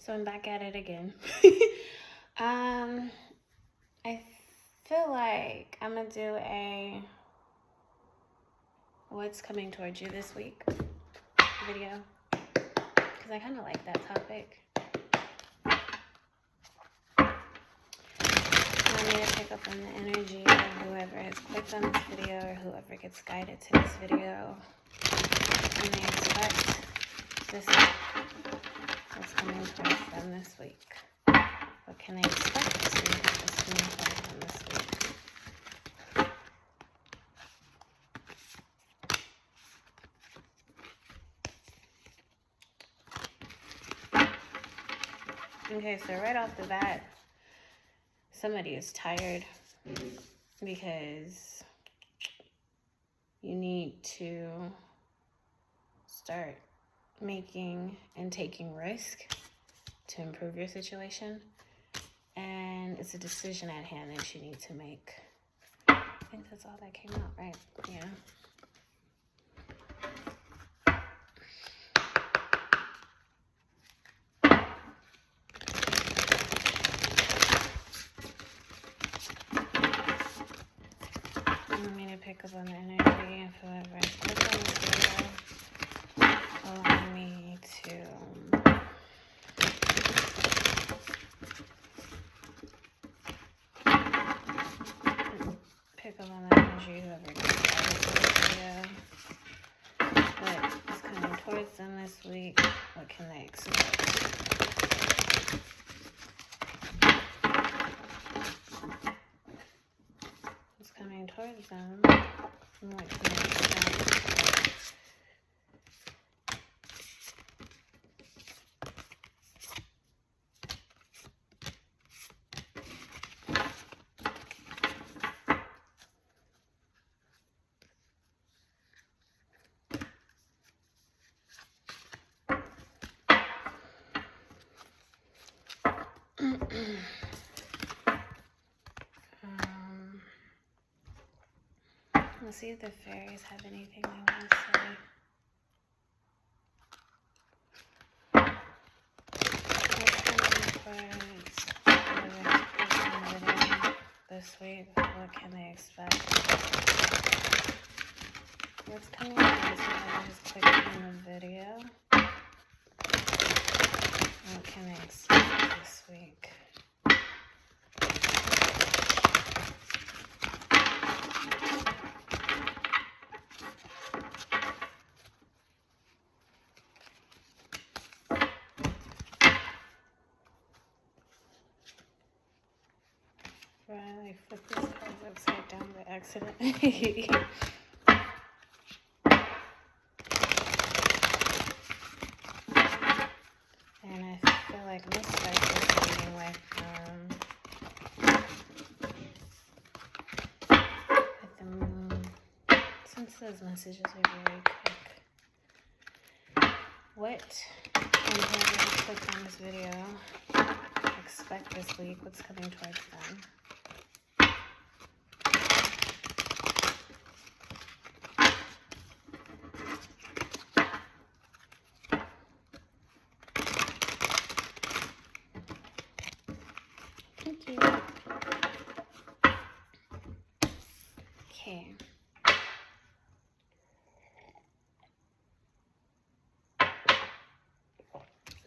So I'm back at it again. I feel like I'm gonna do a what's coming towards you this week video because I kind of like that topic. I need to pick up on the energy of whoever has clicked on this video or whoever gets guided to this video. And they expect this week. What's coming towards them this week? What can they expect this week? What's coming towards them this week? Okay, so right off the bat, somebody is tired because you need to start making and taking risk to improve your situation. And it's a decision at hand that you need to make. I think that's all that came out, right? Yeah. I'm going to pick up on the energy of whoever has clicked on this video. Allow me to pick up on the energy whoever clicked on this video. What is coming towards them this week? What can they expect? What's coming towards them? And what can they expect? Let's see if the fairies have anything they want to say. This week, what can they expect? What's coming up is I just clicked on the video. What can they expect this week? I flipped these cards upside down by accident. And I feel like most cards are reading with the moon. Since those messages are very quick. What can whoever has clicked on this video expect this week? What's coming towards them? Thank you. Okay.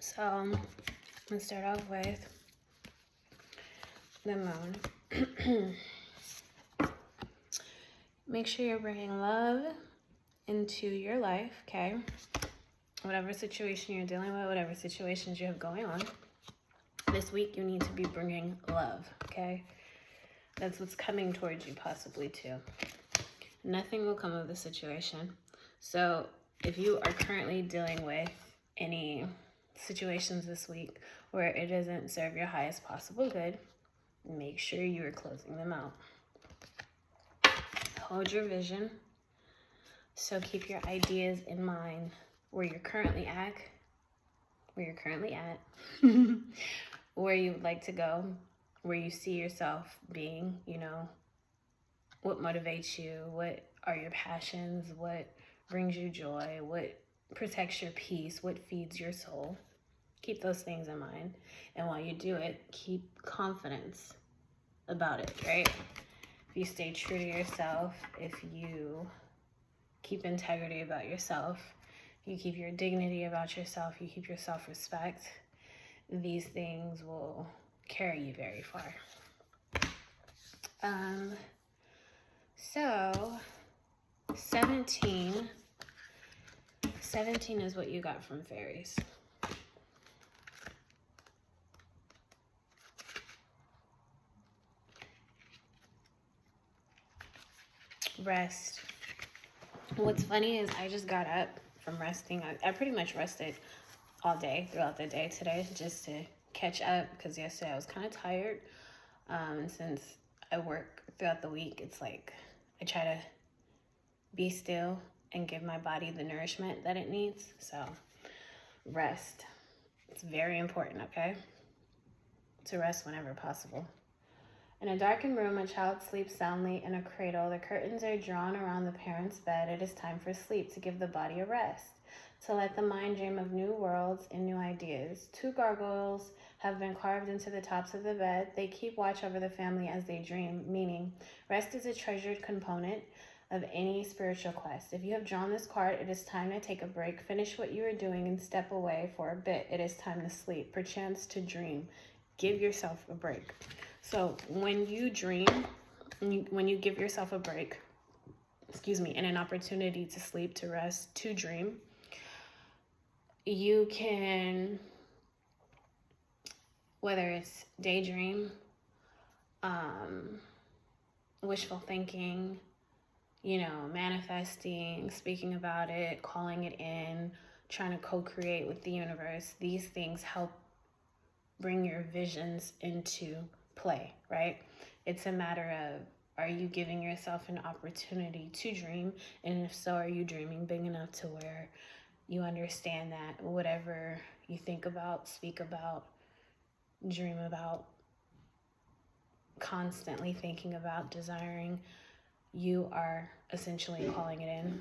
So, I'm going to start off with the moon. Make sure you're bringing love into your life, okay? Whatever situation you're dealing with, whatever situations you have going on, this week you need to be bringing love, okay? That's what's coming towards you possibly too. Nothing will come of the situation. So if you are currently dealing with any situations this week where it doesn't serve your highest possible good, make sure you are closing them out. Hold your vision. So keep your ideas in mind where you're currently at, where you would like to go, where you see yourself being, you know, what motivates you, what are your passions, what brings you joy, what protects your peace, what feeds your soul. Keep those things in mind. And while you do it, keep confidence about it, right? If you stay true to yourself, if you keep integrity about yourself, you keep your dignity about yourself, you keep your self-respect, these things will carry you very far. So 17 is what you got from fairies. Rest. What's funny is I just got up from resting. I pretty much rested all day, throughout the day today, just to catch up, because yesterday I was kind of tired. And since I work throughout the week, it's like I try to be still and give my body the nourishment that it needs. So rest. It's very important, okay? To rest whenever possible. In a darkened room, a child sleeps soundly in a cradle. The curtains are drawn around the parent's bed. It is time for sleep, to give the body a rest, to let the mind dream of new worlds and new ideas. 2 gargoyles have been carved into the tops of the bed. They keep watch over the family as they dream, meaning rest is a treasured component of any spiritual quest. If you have drawn this card, it is time to take a break, finish what you are doing, and step away for a bit. It is time to sleep, perchance to dream. Give yourself a break. So when you dream, when you give yourself a break, and an opportunity to sleep, to rest, to dream, you can, whether it's daydream, wishful thinking, manifesting, speaking about it, calling it in, trying to co-create with the universe, these things help bring your visions into play, right? It's a matter of, are you giving yourself an opportunity to dream? And if so, are you dreaming big enough to where you understand that whatever you think about, speak about, dream about, constantly thinking about, desiring, you are essentially calling it in.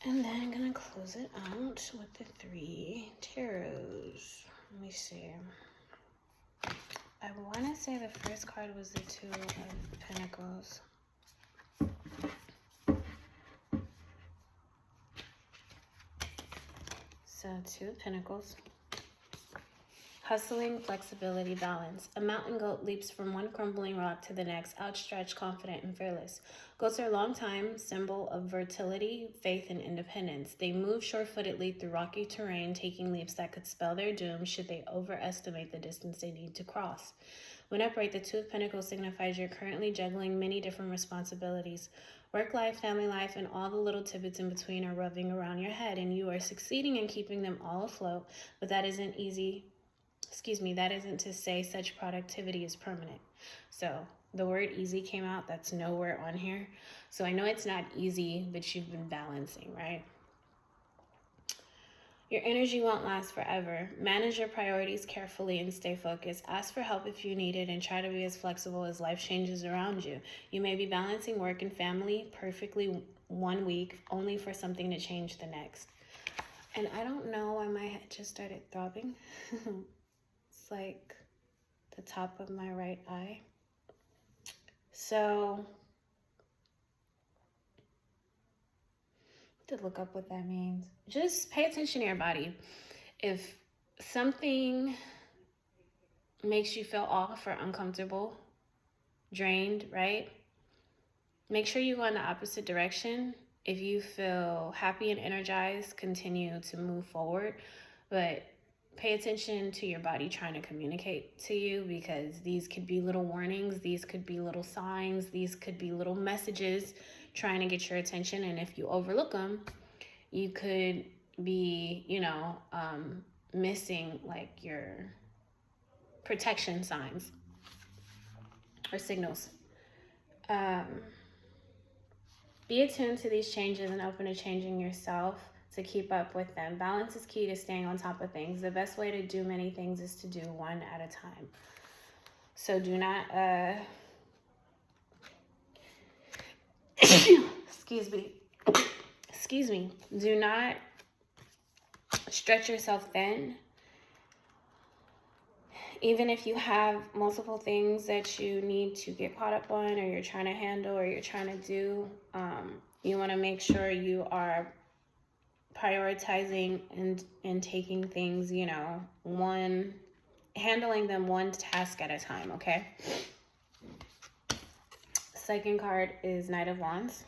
And then I'm going to close it out with the 3 tarots. Let me see. I want to say the first card was the 2 of Pentacles. So 2 of Pentacles. Hustling, flexibility, balance. A mountain goat leaps from one crumbling rock to the next, outstretched, confident, and fearless. Goats are a long-time symbol of fertility, faith, and independence. They move sure-footedly through rocky terrain, taking leaps that could spell their doom should they overestimate the distance they need to cross. When upright, the 2 of Pentacles signifies you're currently juggling many different responsibilities. Work life, family life, and all the little tidbits in between are rubbing around your head, and you are succeeding in keeping them all afloat, but that isn't to say such productivity is permanent. So the word easy came out. That's nowhere on here. So I know it's not easy, but you've been balancing, right? Your energy won't last forever. Manage your priorities carefully and stay focused. Ask for help if you need it, and try to be as flexible as life changes around you. You may be balancing work and family perfectly one week, only for something to change the next. And I don't know why my head just started throbbing. It's like the top of my right eye. So, to look up what that means. Just pay attention to your body. If something makes you feel off or uncomfortable, drained, right? Make sure you go in the opposite direction. If you feel happy and energized, continue to move forward. But pay attention to your body trying to communicate to you, because these could be little warnings, these could be little signs, these could be little messages trying to get your attention. And if you overlook them, you could be, missing like your protection signs or signals. Be attuned to these changes and open to changing yourself to keep up with them. Balance is key to staying on top of things. The best way to do many things is to do one at a time. So do not, excuse excuse me, do not stretch yourself thin. Even if you have multiple things that you need to get caught up on, or you're trying to handle, or you're trying to do, you want to make sure you are prioritizing and taking things, you know, handling them one task at a time, okay? Second card is Knight of Wands.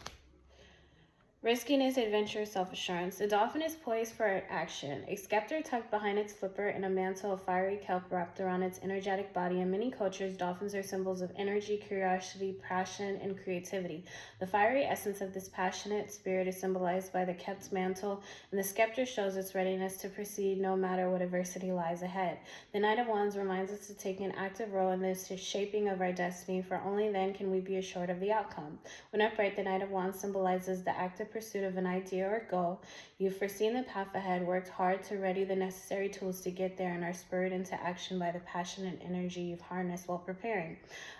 Riskiness, adventure, self-assurance. The dolphin is poised for action. A scepter tucked behind its flipper and a mantle of fiery kelp wrapped around its energetic body. In many cultures, dolphins are symbols of energy, curiosity, passion, and creativity. The fiery essence of this passionate spirit is symbolized by the kelp's mantle, and the scepter shows its readiness to proceed no matter what adversity lies ahead. The Knight of Wands reminds us to take an active role in this shaping of our destiny, for only then can we be assured of the outcome. When upright, the Knight of Wands symbolizes the active pursuit of an idea or goal. You've foreseen the path ahead, worked hard to ready the necessary tools to get there, and are spurred into action by the passion and energy you've harnessed while preparing.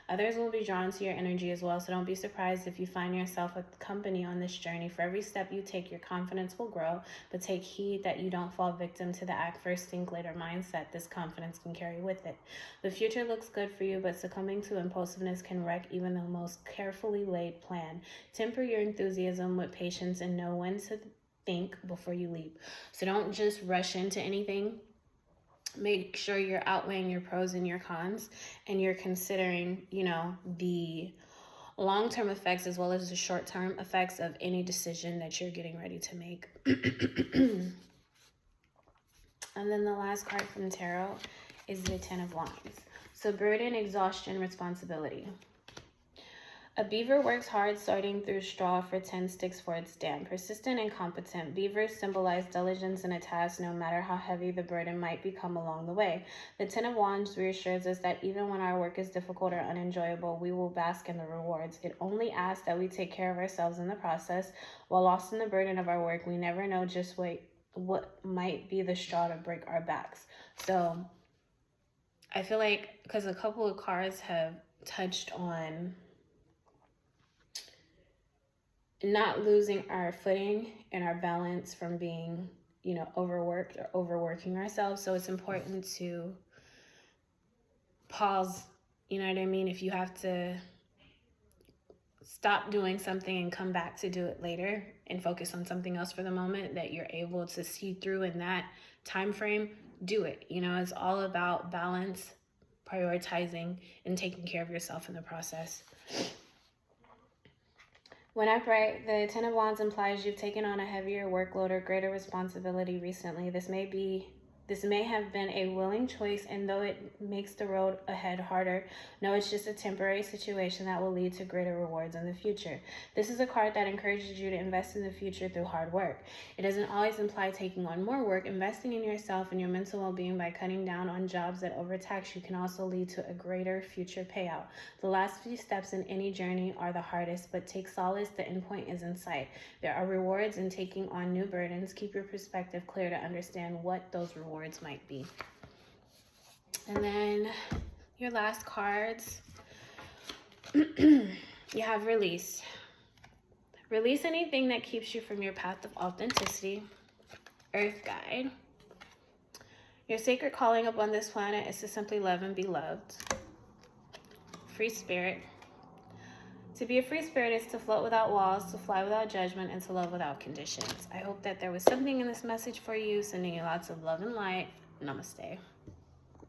Others will be drawn to your energy as well, so don't be surprised if you find yourself with company on this journey. For every step you take, your confidence will grow, but take heed that you don't fall victim to the act first, think later mindset this confidence can carry with it. The future looks good for you, but succumbing to impulsiveness can wreck even the most carefully laid plan. Temper your enthusiasm with patience and know when to think before you leap. So don't just rush into anything. Make sure you're outweighing your pros and your cons, and you're considering, you know, the long-term effects as well as the short-term effects of any decision that you're getting ready to make. And then the last card from tarot is the Ten of Wands. So burden, exhaustion, responsibility. A beaver works hard sorting through straw for 10 sticks for its dam. Persistent and competent, beavers symbolize diligence in a task no matter how heavy the burden might become along the way. The Ten of Wands reassures us that even when our work is difficult or unenjoyable, we will bask in the rewards. It only asks that we take care of ourselves in the process. While lost in the burden of our work, we never know just what might be the straw to break our backs. So I feel like, because a couple of cards have touched on not losing our footing and our balance from being, you know, overworked or overworking ourselves. So it's important to pause, you know what I mean? If you have to stop doing something and come back to do it later and focus on something else for the moment that you're able to see through in that time frame, do it. You know, it's all about balance, prioritizing, and taking care of yourself in the process. When upright, the Ten of Wands implies you've taken on a heavier workload or greater responsibility recently. This may have been a willing choice, and though it makes the road ahead harder, no, it's just a temporary situation that will lead to greater rewards in the future. This is a card that encourages you to invest in the future through hard work. It doesn't always imply taking on more work. Investing in yourself and your mental well-being by cutting down on jobs that overtax you can also lead to a greater future payout. The last few steps in any journey are the hardest, but take solace, the endpoint is in sight. There are rewards in taking on new burdens. Keep your perspective clear to understand what those rewards might be. And then your last cards, you have release. Release anything that keeps you from your path of authenticity. Earth Guide. Your sacred calling upon this planet is to simply love and be loved. Free Spirit. To be a free spirit is to float without walls, to fly without judgment, and to love without conditions. I hope that there was something in this message for you. Sending you lots of love and light. Namaste.